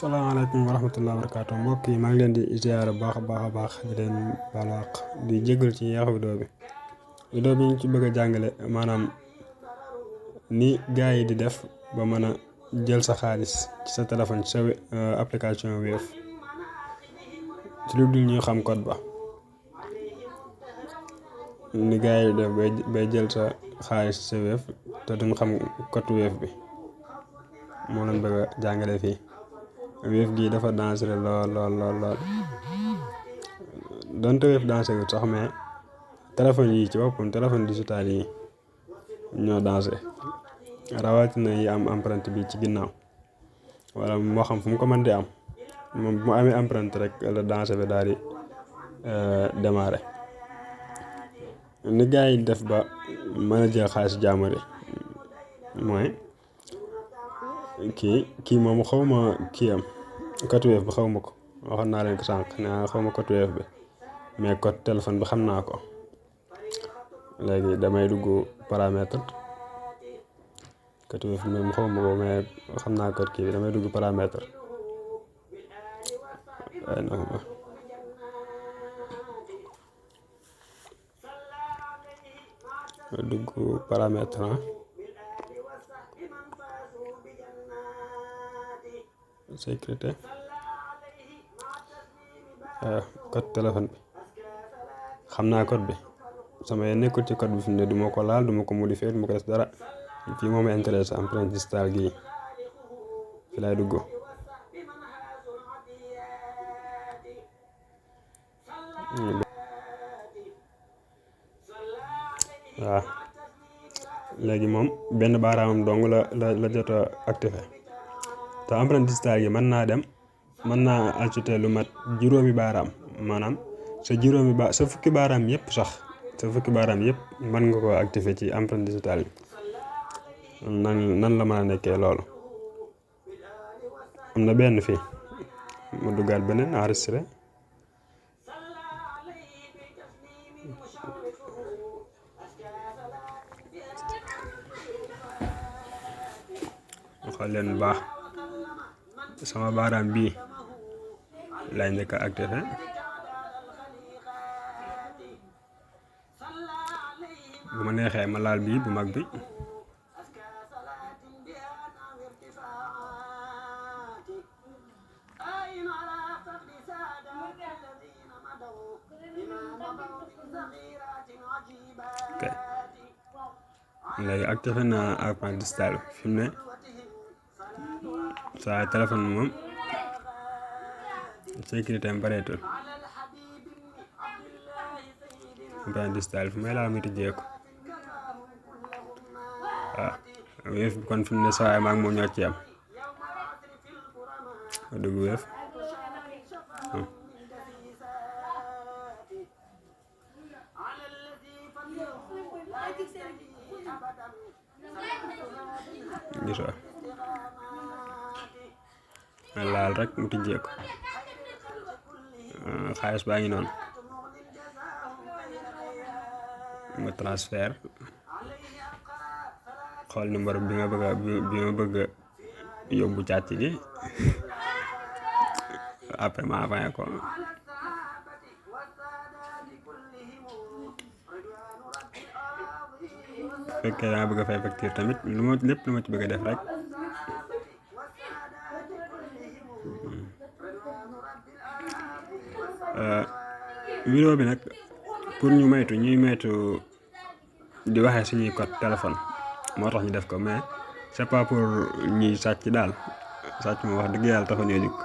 salaamaaleykum wa rahmatulah barakaatu mbokk yi maa ngi leen di ziar baax a baax di leen balaax di jégal ci yaaxu vidéo bi ñu ci bëgg a jàngale maanaam ni gars yi di def ba mën a jël sa xaalis ci sa téléphone ci sa application Wave ci lu dul ñuy xam code ba. ni gars yi di def bay jël sa xaalis ci sa Wave te duñ xam code Wave bi moo leen bëgg a jàngale fii. Wave gii dafa dangereux lool donte Wave dangereux sax mais téléphone yi ci boppam téléphone digital yi ñoo dangereux rawatina yi am empreinte bi ci ginnaaw wala moo xam fu mu ko mën di am moom bu mu amee empreinte rek la danger bi daal di démarrer. ni gars yi def ba mën a jël xaalis jàmbur mooy kii moom xawma kii am code Wave bi xaw ma ko waxoon naa leen ko sànq nee xaw ma code Wave bi mais code téléphone bi xam naa ko. léegi damay dugg paramètre code Wave bi moom xaw ma ko mais xam naa code kii bi damay dugg paramètre sécurité code téléphone bi xam naa code bi sama yéen nekkul ci code bi fi mu ne du ma ko laal du ma ko modifier du ma ko def dara fii moom ma intéressé empreinte digitale gii fi laay dugg. waaw léegi moom benn baaraamam dong la jot a activé te empreinte digitale gi mën naa ajouter lu mat juróomi baaraam maanaam sa fukki baaraam yëpp sax sa fukki baaraam yëpp mën nga ko activé ci empreinte digitale bi nan la mën a nekkee loolu. am na benn fii ma duggaat beneen enregistré xool leen bu baax sama baaraam bii laay njëkk a activé bu ma neexee ma laal bii bu mag bi ok léegi activé naa empreinte digitale fi mu ne sa téléphone moom sécurité am bareetul empreinte digitale fi may laal muy tijjee ko waaw Wave bi kon fi mu ne saa maag moom ñoo ci am ma dugg Wave gisoo ma laal rek mu tijjee ko xaalis baa ngi noonu ma transfert xool numéro bi ma bëgg yóbbu càcc gi après ma envoyé ko fekkee danga bëgg a fay facture tamit lépp lu ma ci bëgg a def rek vidéo bi nag pour ñuy moytu di waxee suñuy code téléphone moo tax ñu def ko mais c'est pas pour ñuy sàcc daal sàcc moo wax dëgg yàlla taxu ñoo jóg